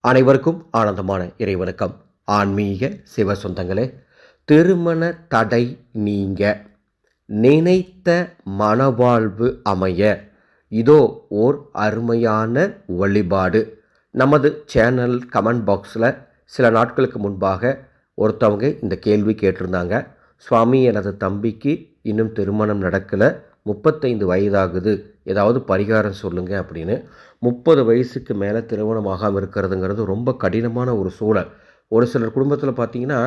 அனைவருக்கும் ஆனந்தமான இறைவணக்கம். ஆன்மீக சிவ சொந்தங்களே, திருமண தடை நீங்க, நினைத்த மனவாழ்வு அமைய, இதோ ஓர் அருமையான வழிபாடு. நமது சேனல் கமெண்ட் பாக்ஸில் சில நாட்களுக்கு முன்பாக ஒருத்தவங்க இந்த கேள்வி கேட்டிருந்தாங்க. சுவாமி, எனது தம்பிக்கு இன்னும் திருமணம் நடக்கலை, 35 வயதாகுது, ஏதாவது பரிகாரம் சொல்லுங்கள் அப்படின்னு. 30 வயசுக்கு மேலே திருமணம் ஆகாமல் இருக்கிறதுங்கிறது ரொம்ப கடினமான ஒரு சூழல். ஒரு சிலர் குடும்பத்தில் பார்த்திங்கன்னா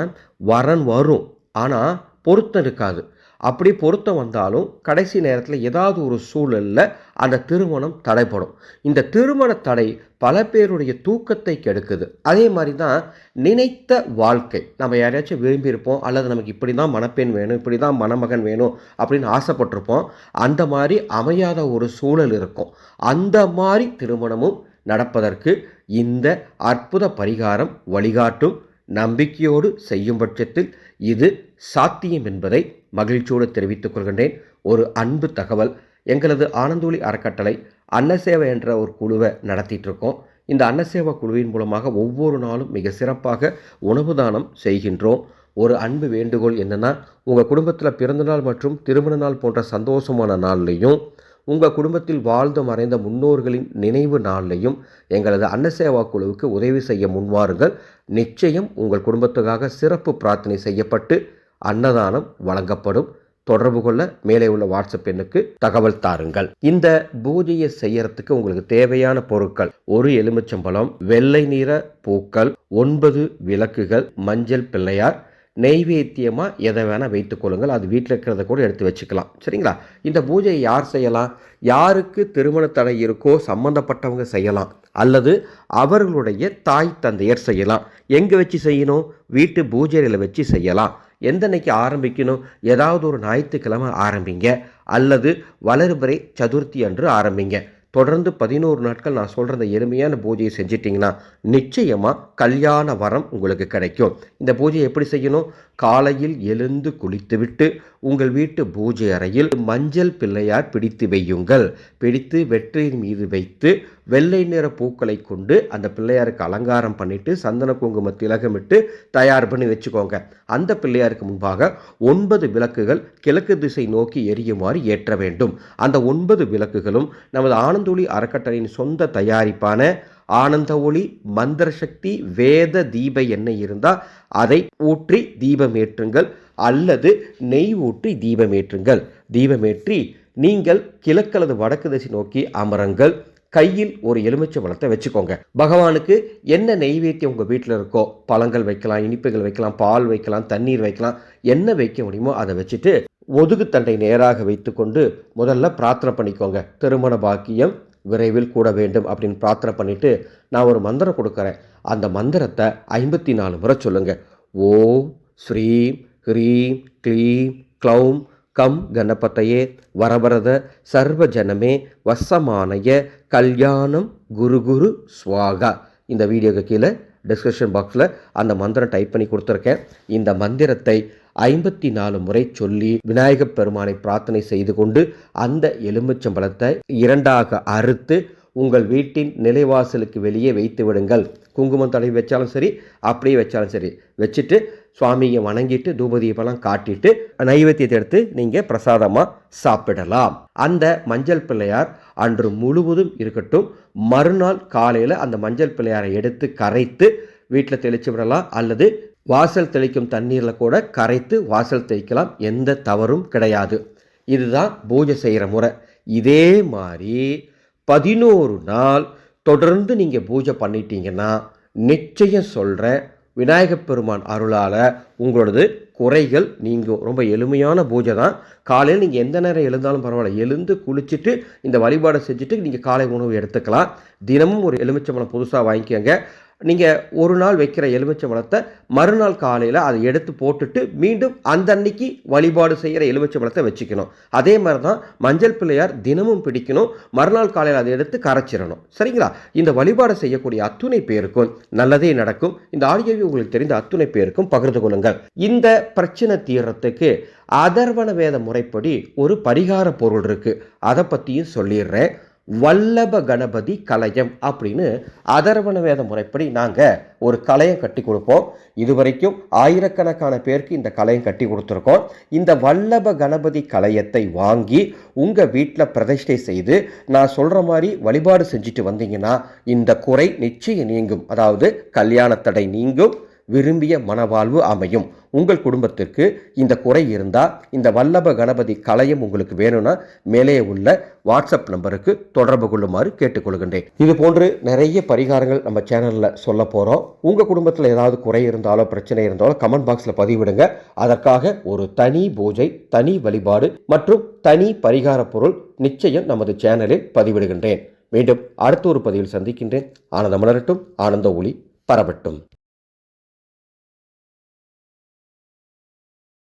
வரன் வரும், ஆனால் பொருத்தம் இருக்காது. அப்படி பொருத்தம் வந்தாலும் கடைசி நேரத்தில் ஏதாவது ஒரு சூழலில் அந்த திருமணம் தடைப்படும். இந்த திருமண தடை பல பேருடைய தூக்கத்தை கெடுக்குது. அதே மாதிரி தான் நினைத்த வாழ்க்கை. நம்ம யாரையாச்சும் விரும்பியிருப்போம், அல்லது நமக்கு இப்படி தான் மணப்பெண் வேணும், இப்படி தான் மணமகன் வேணும் அப்படின்னு ஆசைப்பட்டிருப்போம். அந்த மாதிரி அமையாத ஒரு சூழல் இருக்கும். அந்த மாதிரி திருமணமும் நடப்பதற்கு இந்த அற்புத பரிகாரம் வழிகாட்டும். நம்பிக்கையோடு செய்யும் பட்சத்தில் இது சாத்தியம் என்பதை மகிழ்ச்சியோடு தெரிவித்துக் கொள்கின்றேன். ஒரு அன்பு தகவல், எங்களது ஆனந்தொளி அறக்கட்டளை அன்னசேவை என்ற ஒரு குழுவை நடத்திட்டு இருக்கோம். இந்த அன்னசேவா குழுவின் மூலமாக ஒவ்வொரு நாளும் மிக சிறப்பாக உணவு தானம் செய்கின்றோம். ஒரு அன்பு வேண்டுகோள் என்னென்னா, உங்கள் குடும்பத்தில் பிறந்தநாள் மற்றும் திருமண நாள் போன்ற சந்தோஷமான நாள்லையும், உங்கள் குடும்பத்தில் வாழ்ந்து மறைந்த முன்னோர்களின் நினைவு நாள்லையும் எங்களது அன்னசேவா குழுவுக்கு உதவி செய்ய முன்வாருங்கள். நிச்சயம் உங்கள் குடும்பத்துக்காக சிறப்பு பிரார்த்தனை செய்யப்பட்டு அன்னதானம் வழங்கப்படும். தொடர்பு கொள்ள மேலே உள்ள வாட்ஸ்அப் எண்ணுக்கு தகவல் தாருங்கள். இந்த பூஜையை செய்யறதுக்கு உங்களுக்கு தேவையான பொருட்கள்: ஒரு எலுமிச்சம்பழம், வெள்ளை நிற பூக்கள், 9 விளக்குகள், மஞ்சள் பிள்ளையார். நெய்வேத்தியமாக எதை வேணால் வைத்துக்கொள்ளுங்கள். அது வீட்டில் இருக்கிறத கூட எடுத்து வச்சுக்கலாம். சரிங்களா? இந்த பூஜையை யார் செய்யலாம்? யாருக்கு திருமண தடை இருக்கோ சம்பந்தப்பட்டவங்க செய்யலாம், அல்லது அவர்களுடைய தாய் தந்தையர் செய்யலாம். எங்கே வச்சு செய்யணும்? வீட்டு பூஜையில் வச்சு செய்யலாம். எந்த அன்னைக்கு ஆரம்பிக்கணும்? ஏதாவது ஒரு ஞாயிற்றுக்கிழமை ஆரம்பிங்க, அல்லது வளர்பிறை சதுர்த்தி அன்று ஆரம்பிங்க. தொடர்ந்து 11 நாட்கள் நான் சொல்கிற இந்த எளிமையான பூஜையை செஞ்சிட்டிங்கன்னா நிச்சயமாக கல்யாண வரம் உங்களுக்கு கிடைக்கும். இந்த பூஜையை எப்படி செய்யணும்? காலையில் எழுந்து குளித்துவிட்டு உங்கள் வீட்டு பூஜை அறையில் மஞ்சள் பிள்ளையார் பிடித்து வையுங்கள். பிடித்து வெற்றியின் மீது வைத்து வெள்ளை நிற பூக்களை கொண்டு அந்த பிள்ளையாருக்கு அலங்காரம் பண்ணிவிட்டு சந்தன குங்கும திலகமிட்டு தயார் பண்ணி வச்சுக்கோங்க. அந்த பிள்ளையாருக்கு முன்பாக 9 விளக்குகள் கிழக்கு திசை நோக்கி எரியுமாறு ஏற்ற வேண்டும். அந்த 9 விளக்குகளும் நமது ஆனந்தொளி அறக்கட்டளையின் சொந்த தயாரிப்பான ஆனந்த ஒளி மந்திர சக்தி வேத தீப எண்ணெய் இருந்தால் அதை ஊற்றி தீபமேற்றுங்கள், அல்லது நெய் ஊற்றி தீபமேற்றுங்கள். தீபமேற்றி நீங்கள் கிழக்கல்லது வடக்கு திசை நோக்கி அமருங்கள். கையில் ஒரு எலுமிச்சை பழத்தை வச்சுக்கோங்க. பகவானுக்கு என்ன நெய்வேத்தியம் உங்கள் வீட்டில் இருக்கோ, பழங்கள் வைக்கலாம், இனிப்புகள் வைக்கலாம், பால் வைக்கலாம், தண்ணீர் வைக்கலாம், என்ன வைக்க முடியுமோ அதை வச்சுட்டு ஒதுகுத்தண்டை நேராக வைத்துக்கொண்டு முதல்ல பிரார்த்தனை பண்ணிக்கோங்க. திருமண பாக்கியம் விரைவில் கூட வேண்டும் அப்படின்னு பிரார்த்தனை பண்ணிவிட்டு நான் ஒரு மந்திரம் கொடுக்குறேன். அந்த மந்திரத்தை 54 முறை சொல்லுங்கள். ஓம் ஸ்ரீம் ஹ்ரீம் க்ளீம் க்ளௌம் கம் கணபதையே வரவரத சர்வஜனமே வசமானய கல்யாணம் குரு குரு ஸ்வாகா. இந்த வீடியோக்கு கீழே டிஸ்கிரிப்ஷன் பாக்ஸில் அந்த மந்திரம் டைப் பண்ணி கொடுத்துருக்கேன். இந்த மந்திரத்தை 54 முறை சொல்லி விநாயகப் பெருமானை பிரார்த்தனை செய்து கொண்டு அந்த எலுமிச்சம்பழத்தை 2ஆக அறுத்து உங்கள் வீட்டின் நிலைவாசலுக்கு வெளியே வைத்து விடுங்கள். குங்குமம் தடவி வச்சாலும் சரி, அப்படியே வச்சாலும் சரி, வச்சுட்டு சுவாமியை வணங்கிட்டு தூபதீபெல்லாம் காட்டிட்டு நைவேத்தியத்தை எடுத்து நீங்கள் பிரசாதமாக சாப்பிடலாம். அந்த மஞ்சள் பிள்ளையார் அன்று முழுவதும் இருக்கட்டும். மறுநாள் காலையில் அந்த மஞ்சள் பிள்ளையாரை எடுத்து கரைத்து வீட்டில் தெளித்து விடலாம், அல்லது வாசல் தெளிக்கும் தண்ணீரில் கூட கரைத்து வாசல் தெளிக்கலாம். எந்த தவறும் கிடையாது. இதுதான் பூஜை செய்கிற முறை. இதே மாதிரி 11 நாள் தொடர்ந்து நீங்கள் பூஜை பண்ணிட்டீங்கன்னா நிச்சயம் சொல்கிறேன், விநாயகப் பெருமான் அருளால் உங்களோடது குறைகள் நீங்கும். ரொம்ப எளிமையான பூஜை தான். காலையில் நீங்கள் எந்த நேரம் எழுந்தாலும் பரவாயில்ல, எழுந்து குளிச்சுட்டு இந்த வழிபாடை செஞ்சுட்டு நீங்கள் காலை உணவு எடுத்துக்கலாம். தினமும் ஒரு எலுமிச்சம்பழம் புதுசாக வாங்கிக்கோங்க. நீங்கள் ஒரு நாள் வைக்கிற எலுமிச்சம்பழத்தை மறுநாள் காலையில் அதை எடுத்து போட்டுட்டு மீண்டும் அந்த அன்னைக்கு வழிபாடு செய்கிற எலுமிச்சம்பழத்தை வச்சுக்கணும். அதே மாதிரி தான் மஞ்சள் பிள்ளையார் தினமும் பிடிக்கணும். மறுநாள் காலையில் அதை எடுத்து கரைச்சிடணும். சரிங்களா? இந்த வழிபாடு செய்யக்கூடிய அத்துணை பேருக்கும் நல்லதே நடக்கும். இந்த ஆடியோவை உங்களுக்கு தெரிந்த அத்துணை பேருக்கும் பகிர்ந்து கொள்ளுங்கள். இந்த பிரச்சனை தீர்றதுக்கு அதர்வண வேத முறைப்படி ஒரு பரிகார பொருள் இருக்குது. அதை பற்றியும் சொல்லிடுறேன். வல்லப கணபதி கலயம் அப்படின்னு அதர்வண வேத முறைப்படி நாங்கள் ஒரு கலயம் கட்டி கொடுப்போம். இதுவரைக்கும் ஆயிரக்கணக்கான பேருக்கு இந்த கலயம் கட்டி கொடுத்துருக்கோம். இந்த வல்லப கணபதி கலயத்தை வாங்கி உங்கள் வீட்டில் பிரதிஷ்டை செய்து நான் சொல்கிற மாதிரி வழிபாடு செஞ்சுட்டு வந்தீங்கன்னா இந்த குறை நிச்சயம் நீங்கும். அதாவது கல்யாண தடை நீங்கும், விரும்பிய மனவாழ்வு அமையும். உங்கள் குடும்பத்திற்கு இந்த குறை இருந்தால் இந்த வல்லப கணபதி கலயம் உங்களுக்கு வேணும்னா மேலே உள்ள வாட்ஸ்அப் நம்பருக்கு தொடர்பு கொள்ளுமாறு கேட்டுக்கொள்கின்றேன். இது போன்று நிறைய பரிகாரங்கள் நம்ம சேனலில் சொல்ல போகிறோம். உங்கள் குடும்பத்தில் ஏதாவது குறை இருந்தாலோ பிரச்சனை இருந்தாலோ கமெண்ட் பாக்ஸில் பதிவிடுங்க. அதற்காக ஒரு தனி பூஜை, தனி வழிபாடு மற்றும் தனி பரிகார பொருள் நிச்சயம் நமது சேனலில் பதிவிடுகின்றேன். மீண்டும் அடுத்த ஒரு பதிவில் சந்திக்கின்றேன். ஆனந்த மலரட்டும், ஆனந்த ஒளி பரவட்டும்.